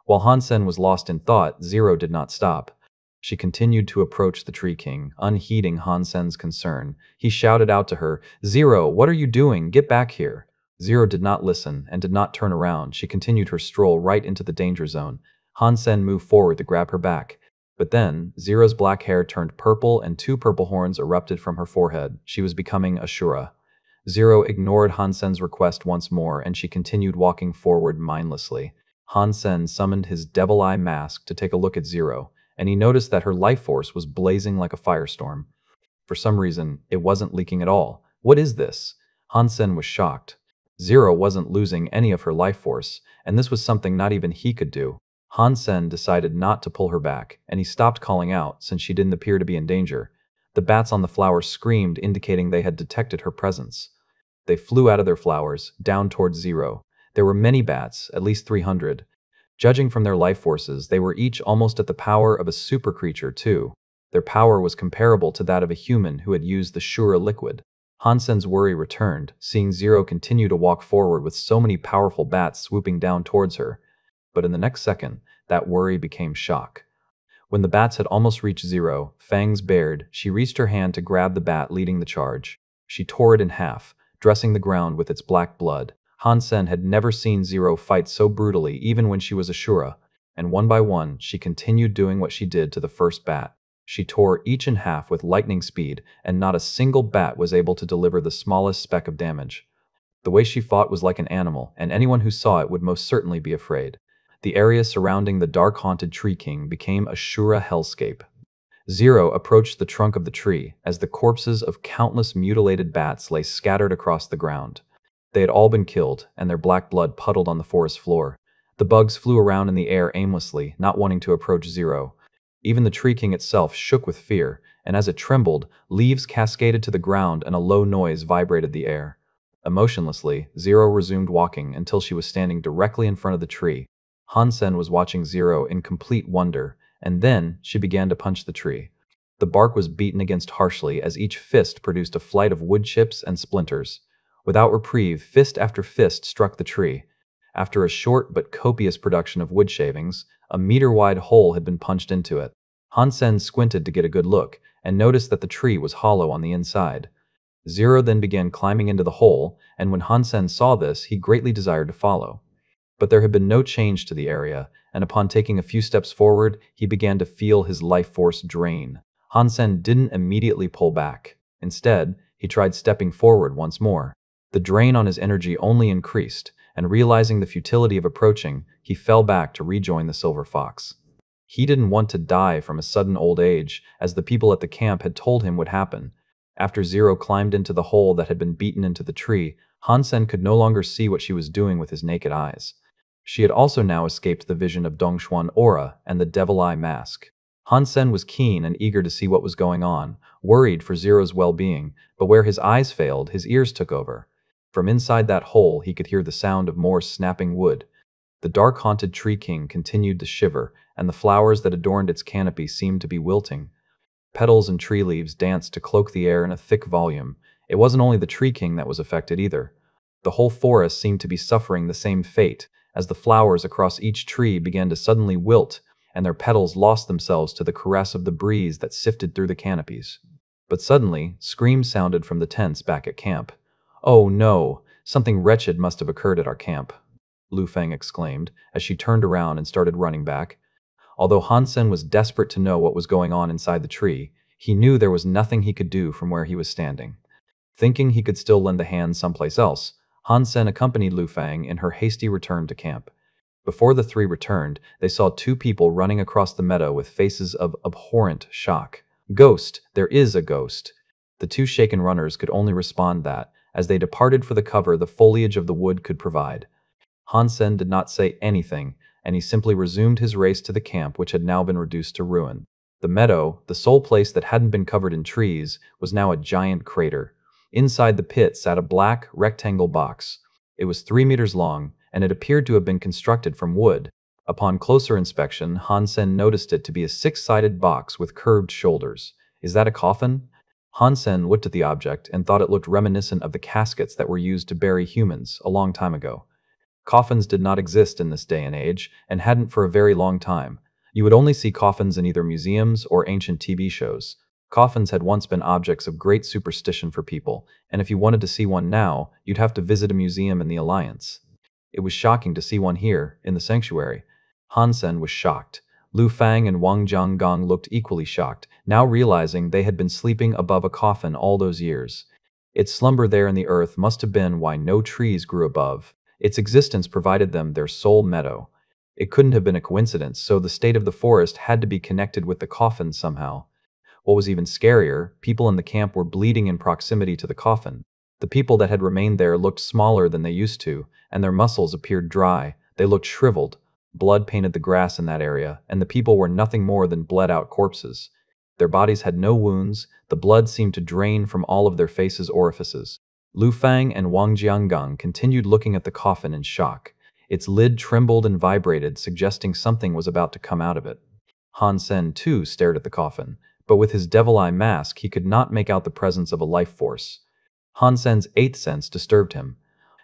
While Hansen was lost in thought, Zero did not stop. She continued to approach the Tree King, unheeding Hansen's concern. He shouted out to her, "Zero, what are you doing? Get back here." Zero did not listen and did not turn around. She continued her stroll right into the danger zone. Hansen moved forward to grab her back. But then, Zero's black hair turned purple and two purple horns erupted from her forehead. She was becoming Ashura. Zero ignored Hansen's request once more, and she continued walking forward mindlessly. Hansen summoned his devil eye mask to take a look at Zero, and he noticed that her life force was blazing like a firestorm. For some reason, it wasn't leaking at all. What is this? Hansen was shocked. Zero wasn't losing any of her life force, and this was something not even he could do. Hansen decided not to pull her back, and he stopped calling out since she didn't appear to be in danger. The bats on the flowers screamed, indicating they had detected her presence. They flew out of their flowers, down towards Zero. There were many bats, at least 300. Judging from their life forces, they were each almost at the power of a super creature, too. Their power was comparable to that of a human who had used the Shura liquid. Hansen's worry returned, seeing Zero continue to walk forward with so many powerful bats swooping down towards her. But in the next second, that worry became shock. When the bats had almost reached Zero, fangs bared, she reached her hand to grab the bat leading the charge. She tore it in half, dressing the ground with its black blood. Hansen had never seen Zero fight so brutally even when she was Ashura, and one by one, she continued doing what she did to the first bat. She tore each in half with lightning speed, and not a single bat was able to deliver the smallest speck of damage. The way she fought was like an animal, and anyone who saw it would most certainly be afraid. The area surrounding the dark-haunted Tree King became a Shura hellscape. Zero approached the trunk of the tree as the corpses of countless mutilated bats lay scattered across the ground. They had all been killed, and their black blood puddled on the forest floor. The bugs flew around in the air aimlessly, not wanting to approach Zero. Even the Tree King itself shook with fear, and as it trembled, leaves cascaded to the ground and a low noise vibrated the air. Emotionlessly, Zero resumed walking until she was standing directly in front of the tree. Hansen was watching Zero in complete wonder, and then she began to punch the tree. The bark was beaten against harshly as each fist produced a flight of wood chips and splinters. Without reprieve, fist after fist struck the tree. After a short but copious production of wood shavings, a meter-wide hole had been punched into it. Hansen squinted to get a good look, and noticed that the tree was hollow on the inside. Zero then began climbing into the hole, and when Hansen saw this, he greatly desired to follow. But there had been no change to the area, and upon taking a few steps forward, he began to feel his life force drain. Hansen didn't immediately pull back. Instead, he tried stepping forward once more. The drain on his energy only increased, and realizing the futility of approaching, he fell back to rejoin the Silver Fox. He didn't want to die from a sudden old age, as the people at the camp had told him would happen. After Zero climbed into the hole that had been beaten into the tree, Hansen could no longer see what she was doing with his naked eyes. She had also now escaped the vision of Dongxuan aura and the devil eye mask. Hansen was keen and eager to see what was going on, worried for Zero's well-being, but where his eyes failed, his ears took over. From inside that hole, he could hear the sound of more snapping wood. The dark-haunted Tree King continued to shiver, and the flowers that adorned its canopy seemed to be wilting. Petals and tree leaves danced to cloak the air in a thick volume. It wasn't only the Tree King that was affected either. The whole forest seemed to be suffering the same fate, as the flowers across each tree began to suddenly wilt, and their petals lost themselves to the caress of the breeze that sifted through the canopies. But suddenly, screams sounded from the tents back at camp. "Oh no, something wretched must have occurred at our camp," Lu Feng exclaimed, as she turned around and started running back. Although Hansen was desperate to know what was going on inside the tree, he knew there was nothing he could do from where he was standing. Thinking he could still lend a hand someplace else, Hansen accompanied Lu Feng in her hasty return to camp. Before the three returned, they saw two people running across the meadow with faces of abhorrent shock. "Ghost! There is a ghost!" The two shaken runners could only respond that, as they departed for the cover the foliage of the wood could provide. Hansen did not say anything, and he simply resumed his race to the camp, which had now been reduced to ruin. The meadow, the sole place that hadn't been covered in trees, was now a giant crater. Inside the pit sat a black, rectangle box. It was 3 meters long, and it appeared to have been constructed from wood. Upon closer inspection, Hansen noticed it to be a 6-sided box with curved shoulders. "Is that a coffin?" Hansen looked at the object and thought it looked reminiscent of the caskets that were used to bury humans a long time ago. Coffins did not exist in this day and age, and hadn't for a very long time. You would only see coffins in either museums or ancient TV shows. Coffins had once been objects of great superstition for people, and if you wanted to see one now, you'd have to visit a museum in the Alliance. It was shocking to see one here, in the sanctuary. Han Sen was shocked. Lu Fang and Wang Jianggong looked equally shocked, now realizing they had been sleeping above a coffin all those years. Its slumber there in the earth must have been why no trees grew above. Its existence provided them their sole meadow. It couldn't have been a coincidence, so the state of the forest had to be connected with the coffin somehow. What was even scarier, people in the camp were bleeding in proximity to the coffin. The people that had remained there looked smaller than they used to, and their muscles appeared dry. They looked shriveled. Blood painted the grass in that area, and the people were nothing more than bled-out corpses. Their bodies had no wounds, the blood seemed to drain from all of their faces' orifices. Lu Fang and Wang Jianggong continued looking at the coffin in shock. Its lid trembled and vibrated, suggesting something was about to come out of it. Han Sen, too, stared at the coffin, but with his devil-eye mask he could not make out the presence of a life force. Han Sen's eighth sense disturbed him.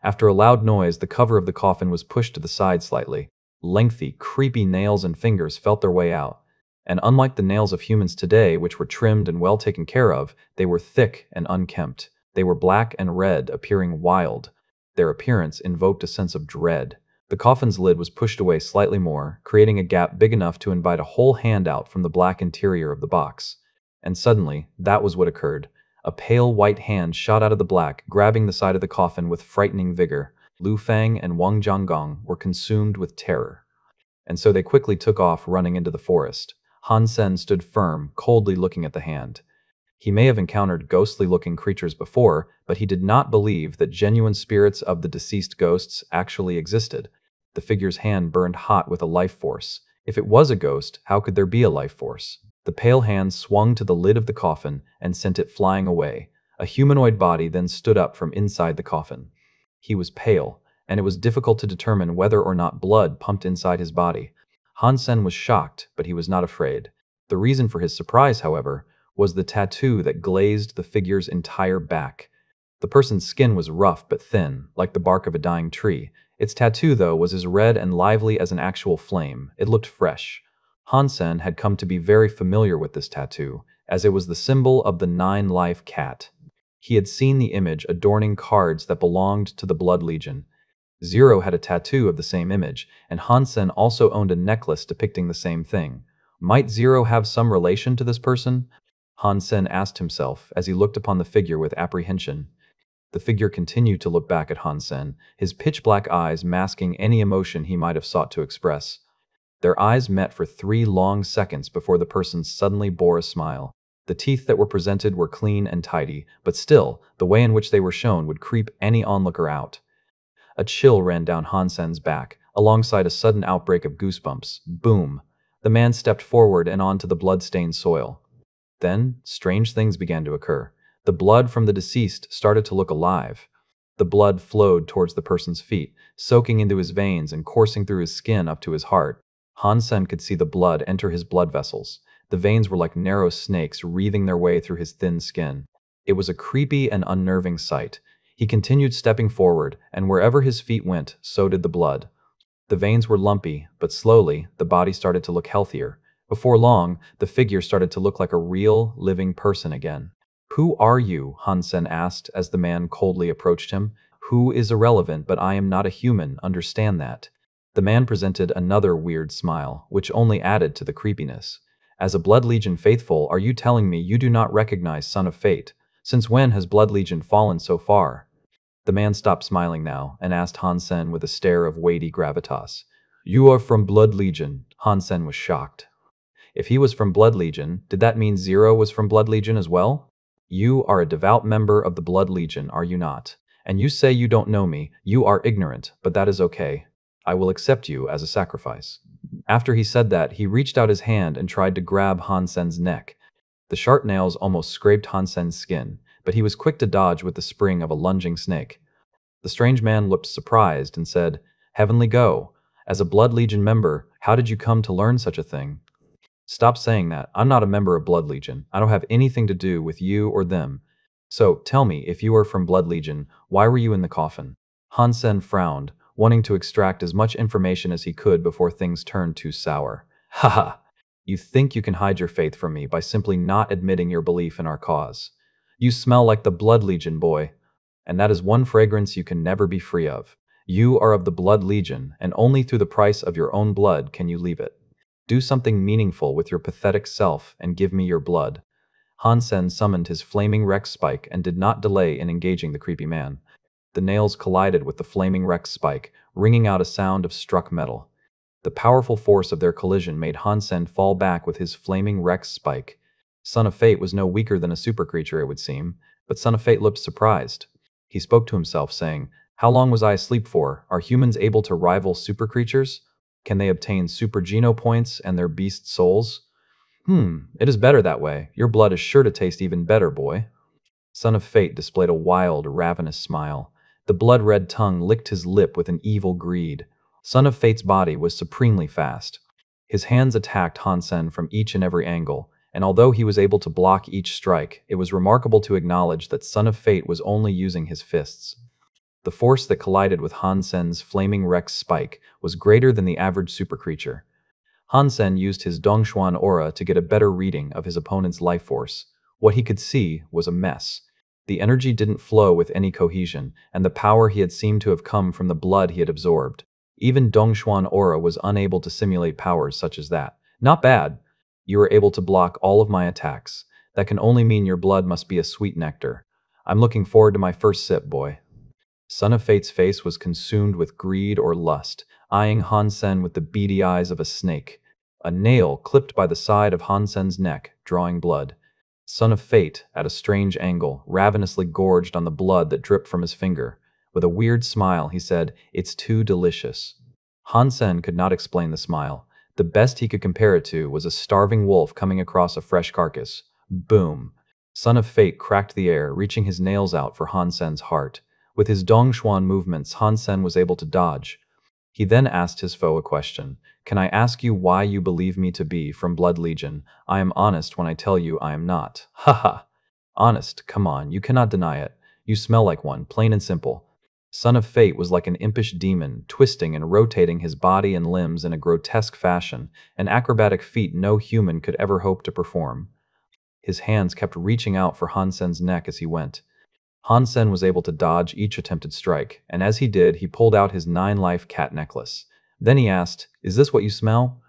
After a loud noise, the cover of the coffin was pushed to the side slightly. Lengthy, creepy nails and fingers felt their way out. And unlike the nails of humans today, which were trimmed and well taken care of, they were thick and unkempt. They were black and red, appearing wild. Their appearance invoked a sense of dread. The coffin's lid was pushed away slightly more, creating a gap big enough to invite a whole hand out from the black interior of the box. And suddenly, that was what occurred. A pale white hand shot out of the black, grabbing the side of the coffin with frightening vigor. Lu Fang and Wang Jianggong were consumed with terror. And so they quickly took off, running into the forest. Han Sen stood firm, coldly looking at the hand. He may have encountered ghostly-looking creatures before, but he did not believe that genuine spirits of the deceased ghosts actually existed. The figure's hand burned hot with a life force. If it was a ghost, how could there be a life force? The pale hand swung to the lid of the coffin and sent it flying away. A humanoid body then stood up from inside the coffin. He was pale, and it was difficult to determine whether or not blood pumped inside his body. Han Sen was shocked, but he was not afraid. The reason for his surprise, however, was the tattoo that glazed the figure's entire back. The person's skin was rough but thin, like the bark of a dying tree. Its tattoo, though, was as red and lively as an actual flame. It looked fresh. Han Sen had come to be very familiar with this tattoo, as it was the symbol of the nine-life cat. He had seen the image adorning cards that belonged to the Blood Legion. Zero had a tattoo of the same image, and Han Sen also owned a necklace depicting the same thing. Might Zero have some relation to this person? Han Sen asked himself as he looked upon the figure with apprehension. The figure continued to look back at Han Sen, his pitch-black eyes masking any emotion he might have sought to express. Their eyes met for 3 long seconds before the person suddenly bore a smile. The teeth that were presented were clean and tidy, but still, the way in which they were shown would creep any onlooker out. A chill ran down Han Sen's back, alongside a sudden outbreak of goosebumps. Boom! The man stepped forward and onto the blood-stained soil. Then, strange things began to occur. The blood from the deceased started to look alive. The blood flowed towards the person's feet, soaking into his veins and coursing through his skin up to his heart. Han Sen could see the blood enter his blood vessels. The veins were like narrow snakes wreathing their way through his thin skin. It was a creepy and unnerving sight. He continued stepping forward, and wherever his feet went, so did the blood. The veins were lumpy, but slowly, the body started to look healthier. Before long, the figure started to look like a real, living person again. "Who are you?" Han Sen asked as the man coldly approached him. "Who is irrelevant, but I am not a human, understand that." The man presented another weird smile, which only added to the creepiness. "As a Blood Legion faithful, are you telling me you do not recognize Son of Fate? Since when has Blood Legion fallen so far?" The man stopped smiling now and asked Han Sen with a stare of weighty gravitas. "You are from Blood Legion." Han Sen was shocked. If he was from Blood Legion, did that mean Zero was from Blood Legion as well? "You are a devout member of the Blood Legion, are you not? And you say you don't know me, you are ignorant, but that is okay. I will accept you as a sacrifice." After he said that, he reached out his hand and tried to grab Han Sen's neck. The sharp nails almost scraped Han Sen's skin, but he was quick to dodge with the spring of a lunging snake. The strange man looked surprised and said, "Heavenly Go, as a Blood Legion member, how did you come to learn such a thing?" "Stop saying that. I'm not a member of Blood Legion. I don't have anything to do with you or them. So, tell me, if you are from Blood Legion, why were you in the coffin?" Han Sen frowned. wanting to extract as much information as he could before things turned too sour. Haha! You think you can hide your faith from me by simply not admitting your belief in our cause. You smell like the Blood Legion, boy, and that is one fragrance you can never be free of. You are of the Blood Legion, and only through the price of your own blood can you leave it. Do something meaningful with your pathetic self and give me your blood. Hansen summoned his flaming Rex spike and did not delay in engaging the creepy man. The nails collided with the flaming Rex spike, ringing out a sound of struck metal. The powerful force of their collision made Hansen fall back with his flaming Rex spike. Son of Fate was no weaker than a super creature, it would seem, but Son of Fate looked surprised. He spoke to himself, saying, "How long was I asleep for? Are humans able to rival super creatures? Can they obtain super geno points and their beast souls? It is better that way. Your blood is sure to taste even better, boy." Son of Fate displayed a wild, ravenous smile. The blood-red tongue licked his lip with an evil greed. Son of Fate's body was supremely fast. His hands attacked Hansen from each and every angle, and although he was able to block each strike, it was remarkable to acknowledge that Son of Fate was only using his fists. The force that collided with Hansen's flaming Rex spike was greater than the average super creature. Hansen used his Dongshuan aura to get a better reading of his opponent's life force. What he could see was a mess. The energy didn't flow with any cohesion, and the power he had seemed to have come from the blood he had absorbed. Even Dongshuan aura was unable to simulate powers such as that. Not bad. You were able to block all of my attacks. That can only mean your blood must be a sweet nectar. I'm looking forward to my first sip, boy. Son of Fate's face was consumed with greed or lust, eyeing Hansen with the beady eyes of a snake. A nail clipped by the side of Hansen's neck, drawing blood. Son of Fate, at a strange angle, ravenously gorged on the blood that dripped from his finger. With a weird smile, he said, "It's too delicious." Hansen could not explain the smile. The best he could compare it to was a starving wolf coming across a fresh carcass. Boom! Son of Fate cracked the air, reaching his nails out for Hansen's heart. With his Dongshuan movements, Hansen was able to dodge. He then asked his foe a question. "Can I ask you why you believe me to be from Blood Legion? I am honest when I tell you I am not." Haha. Honest, come on, you cannot deny it. You smell like one, plain and simple. Son of Fate was like an impish demon, twisting and rotating his body and limbs in a grotesque fashion, an acrobatic feat no human could ever hope to perform. His hands kept reaching out for Hansen's neck as he went. Hansen was able to dodge each attempted strike, and as he did, he pulled out his 9-life cat necklace. Then he asked, "Is this what you smell?"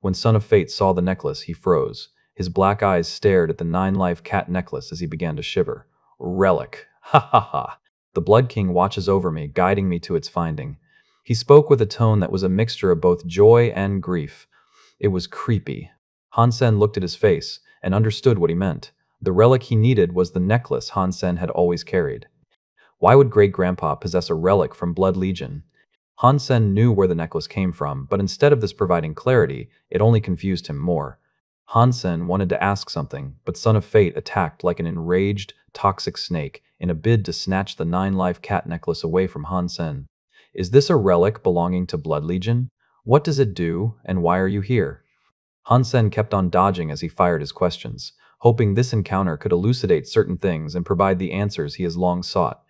When Son of Fate saw the necklace, he froze. His black eyes stared at the 9-life cat necklace as he began to shiver. "Relic. Ha ha ha. The Blood King watches over me, guiding me to its finding." He spoke with a tone that was a mixture of both joy and grief. It was creepy. Hansen looked at his face and understood what he meant. The relic he needed was the necklace Hansen had always carried. Why would Great-Grandpa possess a relic from Blood Legion? Hansen knew where the necklace came from, but instead of this providing clarity, it only confused him more. Hansen wanted to ask something, but Son of Fate attacked like an enraged, toxic snake in a bid to snatch the 9-life cat necklace away from Hansen. "Is this a relic belonging to Blood Legion? What does it do, and why are you here?" Hansen kept on dodging as he fired his questions, hoping this encounter could elucidate certain things and provide the answers he has long sought.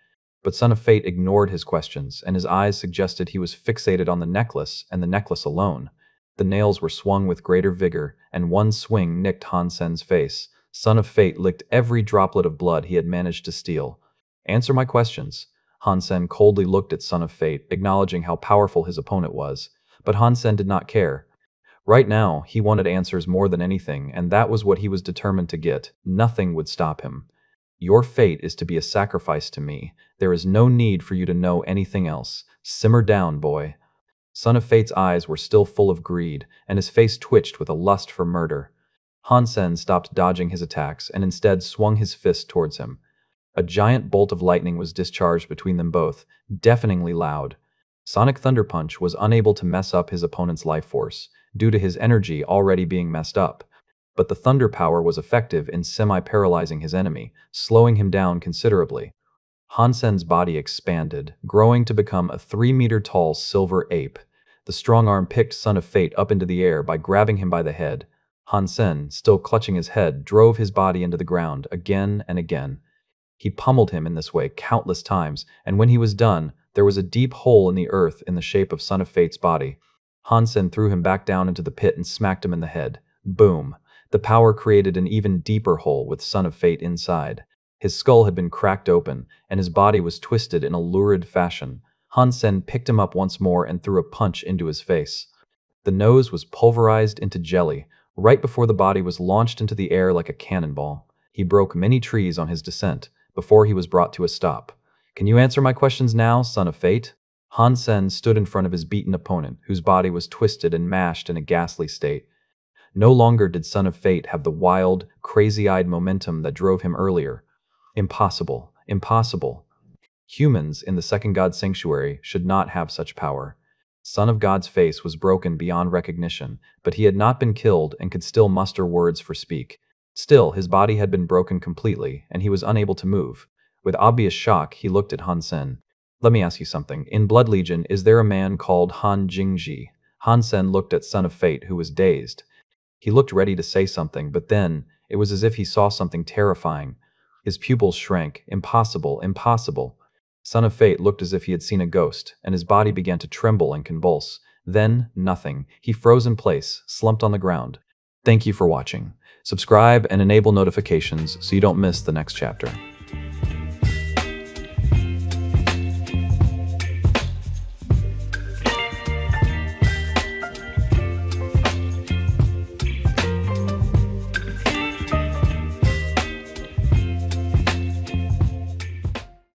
But Son of Fate ignored his questions, and his eyes suggested he was fixated on the necklace and the necklace alone. The nails were swung with greater vigor, and one swing nicked Hansen's face. Son of Fate licked every droplet of blood he had managed to steal. "Answer my questions." Hansen coldly looked at Son of Fate, acknowledging how powerful his opponent was. But Hansen did not care. Right now, he wanted answers more than anything, and that was what he was determined to get. Nothing would stop him. "Your fate is to be a sacrifice to me. There is no need for you to know anything else. Simmer down, boy." Son of Fate's eyes were still full of greed, and his face twitched with a lust for murder. Hansen stopped dodging his attacks and instead swung his fist towards him. A giant bolt of lightning was discharged between them both, deafeningly loud. Sonic Thunder Punch was unable to mess up his opponent's life force, due to his energy already being messed up. But the thunder power was effective in semi-paralyzing his enemy, slowing him down considerably. Hansen's body expanded, growing to become a 3-meter-tall silver ape. The strong arm picked Son of Fate up into the air by grabbing him by the head. Hansen, still clutching his head, drove his body into the ground again and again. He pummeled him in this way countless times, and when he was done, There was a deep hole in the earth in the shape of Son of Fate's body. Hansen threw him back down into the pit and smacked him in the head. Boom. The power created an even deeper hole with Son of Fate inside. His skull had been cracked open, and his body was twisted in a lurid fashion. Hansen picked him up once more and threw a punch into his face. The nose was pulverized into jelly, right before the body was launched into the air like a cannonball. He broke many trees on his descent, before he was brought to a stop. Can you answer my questions now, Son of Fate? Hansen stood in front of his beaten opponent, whose body was twisted and mashed in a ghastly state. No longer did Son of Fate have the wild, crazy-eyed momentum that drove him earlier. Impossible, impossible. Humans in the second god sanctuary should not have such power. Son of God's face was broken beyond recognition, but he had not been killed and could still muster words for speak. Still, his body had been broken completely, and he was unable to move. With obvious shock, he looked at Hansen. Let me ask you something. In Blood Legion, is there a man called Han Jingji? Hansen looked at Son of Fate, who was dazed. He looked ready to say something, but then, it was as if he saw something terrifying. His pupils shrank. Impossible, impossible. Son of Fate looked as if he had seen a ghost, and his body began to tremble and convulse. Then, nothing. He froze in place, slumped on the ground. Thank you for watching. Subscribe and enable notifications so you don't miss the next chapter.